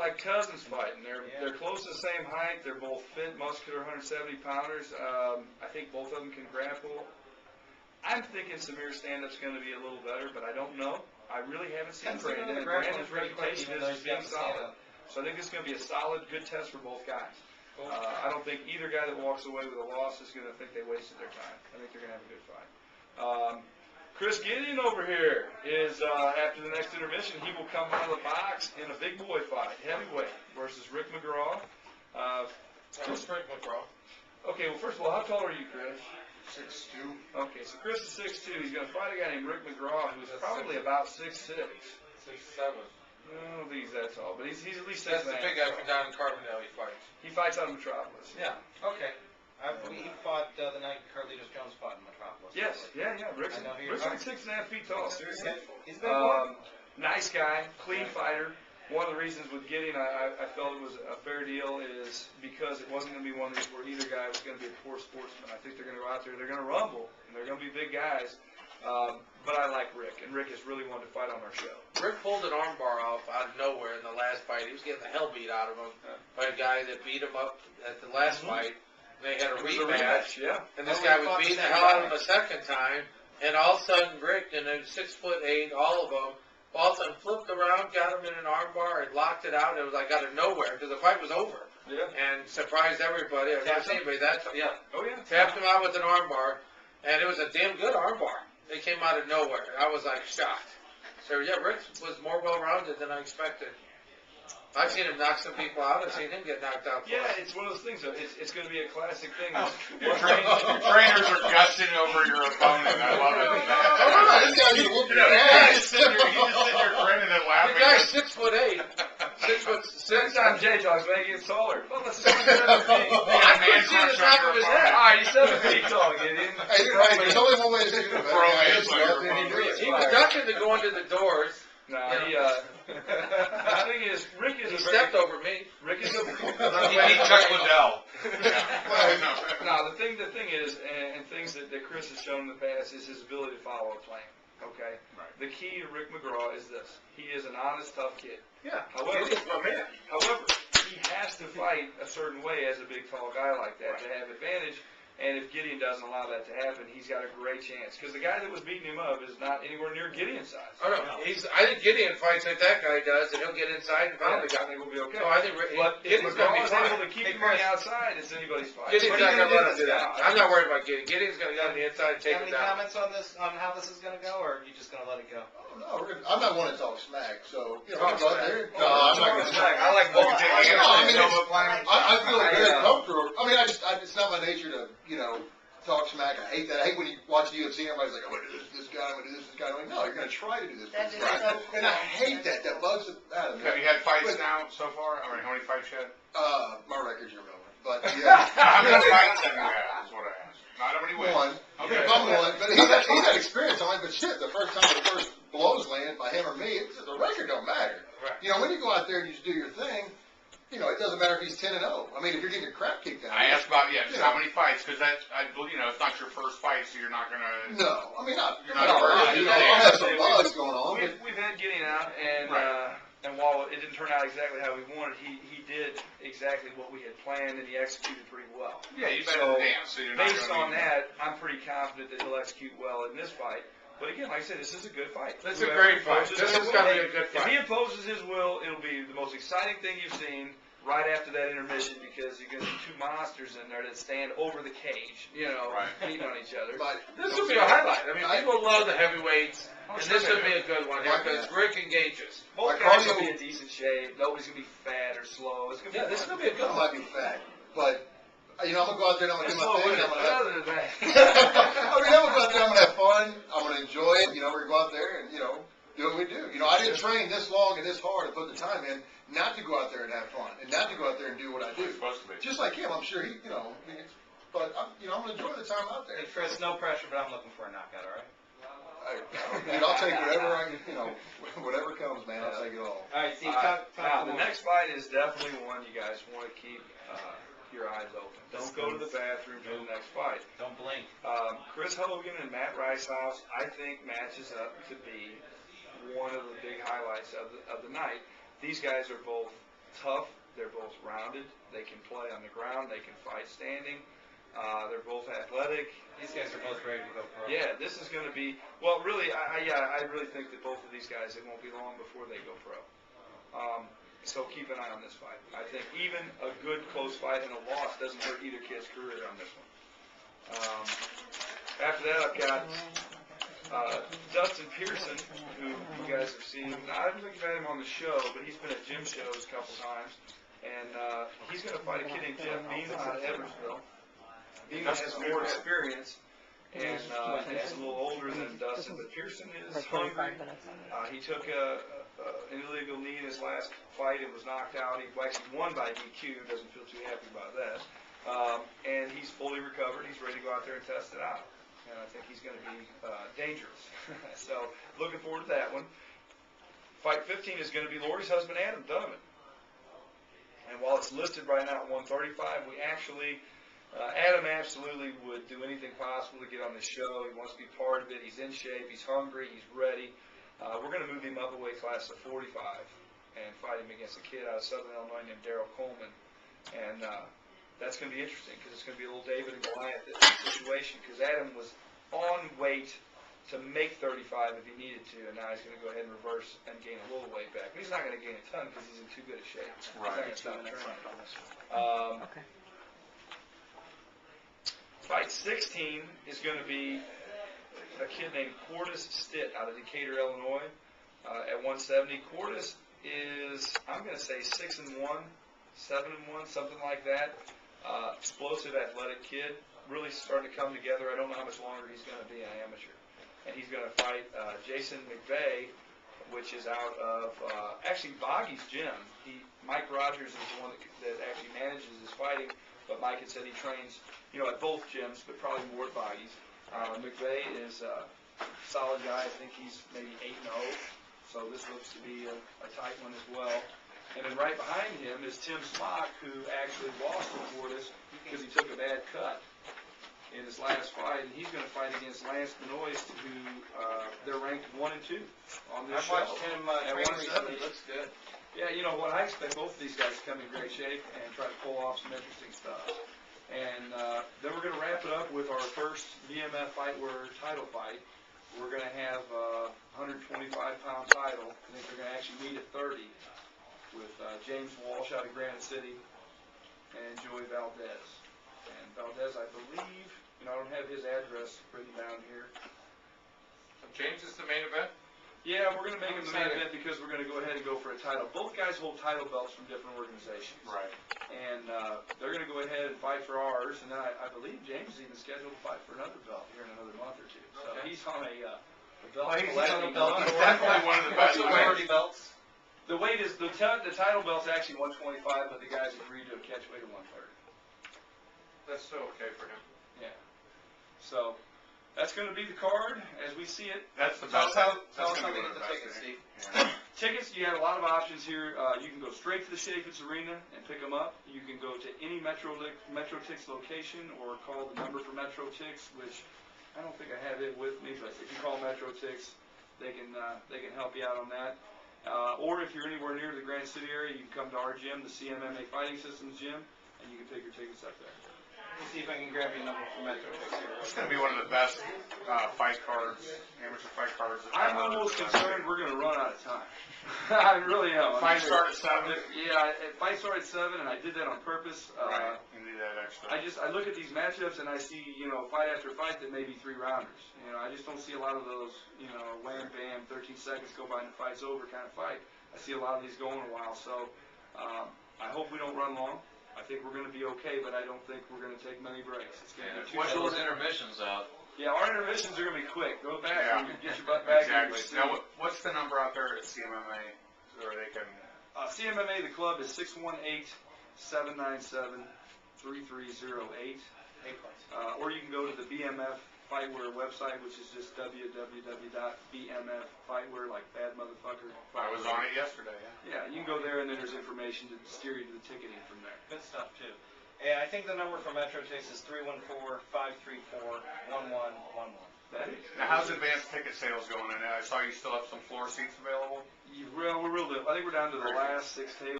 like cousins fighting. They're close to the same height. They're both fit, muscular, 170 pounders. I think both of them can grapple. I'm thinking Samir's stand-up's going to be a little better, but I don't know. I really haven't seen Brandon, and Brandon's reputation is being solid. So I think this is going to be a solid, good test for both guys. I don't think either guy that walks away with a loss is going to think they wasted their time. I think they're going to have a good fight. Chris Gideon over here is, after the next intermission, he will come out of the box in a big boy fight, heavyweight, versus Rick McGraw. Who's Rick McGraw? Okay, well, first of all, how tall are you, Chris? 6'2". Okay, so Chris is 6'2". He's going to fight a guy named Rick McGraw, who's probably about 6'6". 6'7". I don't think he's that tall, but he's at least 6'9". That's the big guy from down in Carbondale he fights. He fights out of Metropolis. Yeah. Okay. He fought the night Carlitos Jones fought in Metropolis. Yes. Yeah. Rick's like 6.5 feet tall. Seriously? He's a big boy. Nice guy, clean fighter. One of the reasons with Gideon I felt it was a fair deal is because it wasn't going to be one of these where either guy was going to be a poor sportsman. I think they're going to go out there, they're going to rumble, and they're going to be big guys. But I like Rick, and Rick has really wanted to fight on our show. Rick pulled an armbar off out of nowhere in the last fight. He was getting the hell beat out of him by a guy that beat him up at the last fight. They had a rematch, and this guy was beating the hell out of him a second time, and all of a sudden Rick, and then 6'8", all of them, all of a sudden flipped around, got him in an armbar, and locked it out. It was like out of nowhere because the fight was over. Yeah. And surprised everybody. I've never seen anybody that. Yeah. Oh yeah. Tapped him out with an armbar, and it was a damn good armbar. They came out of nowhere. I was like shocked. So yeah, Rick was more well-rounded than I expected. I've seen him knock some people out. I've seen him get knocked out. Yeah, it's one of those things. It's going to be a classic thing. Your trainers are gushing over your opponent. I love it. This guy's a whooping ass. He's just sitting there grinning and laughing. The guy's 6'8". 6'6". Next time Jay talks, man, he gets taller. Well, that's 7 feet. I couldn't see the top of his head. All right, he's 7 feet tall, Gideon. Hey, there's only one way to do it. He was ducking to go into the doors. No, the thing is, Rick is He stepped over me. Rick is a He beat Chuck Liddell. No, the thing is, and things that Chris has shown in the past is his ability to follow a plan. Okay? Right. The key to Rick McGraw is this. He is an honest, tough kid. Yeah. However, he has to fight a certain way as a big, tall guy like that to have advantage. And if Gideon doesn't allow that to happen, he's got a great chance. Because the guy that was beating him up is not anywhere near Gideon's size. Oh, no. I think Gideon fights like that guy does, and he'll get inside and I fight. think we'll be okay. No, I think But if Gideon's going to be McGraw is able to keep him on the outside, it's anybody's fight. Gideon's not going to let him do that. I'm not worried about Gideon. Gideon's going to go on the inside and take Any him down. comments on this, on how this is going to go, or are you just going to let it go? No, I'm not one to talk smack, so you know, I'm out there. No, I'm not going to smack. I like both. I feel very comfortable. I mean, it's not my nature to, talk smack. I hate that. I hate when you watch UFC, everybody's like, I'm going to do this guy, I'm going to do this guy. I'm like, no, you're going to try to do this. And I hate that. That bugs it out of me. Have you had fights now so far? I mean, how many fights yet? My record's irrelevant. But, yeah. How many fights have you had, is what I asked. Not how many wins. One. Okay. I'm one. But he's had experience on it. But shit, the first time the first blows landed by him or me, the record don't matter. Right. When you go out there and you just do your thing, it doesn't matter if he's 10-0. I mean, if you're getting your crap kicked out. I asked about, just how many fights, because it's not your first fight, so you're not going to... No. I mean, You're not all right. I'll have some buzz going on. We've had Gideon out, and while it didn't turn out exactly how we wanted, he did exactly what we had planned, and he executed pretty well. Yeah, you better dance, so you're not based on that, I'm pretty confident that he'll execute well in this fight. But again, like I said, this is a good fight. This is a great fight. This is going to be a good fight. If he imposes his will, it'll be the most exciting thing you've seen right after that intermission, because you're going to see two monsters in there that stand over the cage, beating on each other. But this will be a highlight. I mean, people love the heavyweights, and this would be a good one here because Rick engages. Both guys will be in decent shape. Nobody's going to be fat or slow. It's going to be this is going to be a good I might one. be fat, but I'm going to go out there and I'm going to do my thing. Other than that. I'm going to go out there, I'm going to have fun. I'm going to enjoy it. We're going to go out there and, do what we do. I didn't train this long and this hard and put the time in not to go out there and have fun and not to go out there and do what I do. Just like him, I'm sure he, but I'm going to enjoy the time out there. Hey, Chris, no pressure, but I'm looking for a knockout, all right? I'll take whatever I can, whatever comes, man. I'll take it all. All right, Steve, now, the next fight is definitely one you guys want to keep your eyes open. Don't go to the bathroom for the next fight. Don't blink. Chris Hogan and Matt Ricehouse, I think, matches up to be one of the big highlights of the night. These guys are both tough. They're both rounded. They can play on the ground. They can fight standing. They're both athletic. These guys are both ready to go pro. Yeah, this is going to be, well, really, I really think that both of these guys, it won't be long before they go pro. So keep an eye on this fight. I think even a good close fight and a loss doesn't hurt either kid's career on this one. After that, I've got Dustin Pearson, who you guys have seen. I don't think you've had him on the show, but he's been at gym shows a couple times. And he's going to fight a kid named Jeff Beam out of Eversville. Beam has more experience, and he's a little older than Dustin, but Pearson is hungry. He took an illegal knee in his last fight and was knocked out. He actually won by DQ, doesn't feel too happy about that. And he's fully recovered. He's ready to go out there and test it out. And I think he's going to be dangerous. So looking forward to that one. Fight 15 is going to be Lori's husband, Adam Donovan. And while it's listed right now at 135, we actually, Adam absolutely would do anything possible to get on this show. He wants to be part of it. He's in shape. He's hungry. He's ready. We're going to move him up a weight class to 45 and fight him against a kid out of Southern Illinois named Daryl Coleman. And that's going to be interesting because it's going to be a little David and Goliath situation because Adam was on weight to make 35 if he needed to, and now he's going to go ahead and reverse and gain a little weight back. But he's not going to gain a ton because he's in too good a shape. Right. He's not going to stop training. Okay. Fight 16 is going to be a kid named Cordis Stitt out of Decatur, Illinois, at 170. Cordis is, I'm going to say 6-1, 7-1, something like that. Explosive, athletic kid. Really starting to come together. I don't know how much longer he's going to be an amateur. And he's going to fight Jason McVeigh, which is out of actually Boggy's gym. Mike Rogers is the one that actually manages his fighting, but Mike had said he trains, at both gyms, but probably more at Boggy's. McVeigh is a solid guy. I think he's maybe 8-0, so this looks to be a tight one as well. And then right behind him is Tim Smock, who actually lost to Cordis because he took a bad cut in his last fight, and he's going to fight against Lance Benoist, who they're ranked 1 and 2 on this show. I've watched him train recently. He looks good. Yeah, you know what? I expect both of these guys to come in great shape and try to pull off some interesting stuff. And then we're going to wrap it up with our first BMF Fight Word title fight. We're going to have a 125-pound title. I think they're going to actually meet at 30 with James Walsh out of Granite City and Joey Valdez. And Valdez, I believe, I don't have his address written down here. James is the main event? Yeah, we're going to make him the main event because we're going to go ahead and go for a title. Both guys hold title belts from different organizations. Right. And they're going to go ahead and fight for ours. And then I believe James is even scheduled to fight for another belt here in another month or two. So he's on a belt collecting run. He's definitely one of the best. 30 belts. The weight is, the title belt's actually 125, but the guys agreed to a catch weight of 130. That's still okay for him. Yeah. So that's going to be the card as we see it. That's the Tell best. us how they get the tickets, Steve. Yeah. Tickets, you have a lot of options here. You can go straight to the Chaffetz Arena and pick them up. You can go to any MetroTix location or call the number for MetroTix, which I don't think I have it with me, but if you call MetroTix, they can help you out on that. Or if you're anywhere near the Granite City area, you can come to our gym, the CMMA Fighting Systems gym, and you can pick your tickets up there. Let me see if I can grab your number from MetroTix here. It's going to be one of the best fight cards, amateur fight cards. I'm almost concerned we're going to run out of time. I really am. Fight start at 7? Yeah, fight start at 7, and I did that on purpose. Right, you need that extra. I look at these matchups and I see, fight after fight that may be 3-rounders. I just don't see a lot of those, wham, bam, 13 seconds go by and the fight's over kind of fight. I see a lot of these going a while, so I hope we don't run long. I think we're going to be okay, but I don't think we're going to take many breaks. It's going to be What those intermissions out? Yeah, our intermissions are going to be quick. Go back and get your butt back. Exactly. Now, what's the number out there at CMMA where they can? CMMA, the club is 618-797-3308. Or you can go to the BMF Fightwear website, which is just www.bmffightwear, like bad motherfucker. I was on it yesterday. Yeah, you can go there, and then there's information to steer you to the ticketing from there. Good stuff, too. Hey, I think the number for MetroTix is 314-534-1111. That is. Now, how's advanced ticket sales going? And I saw you still have some floor seats available. We're real. I think we're down to the last 6 tables.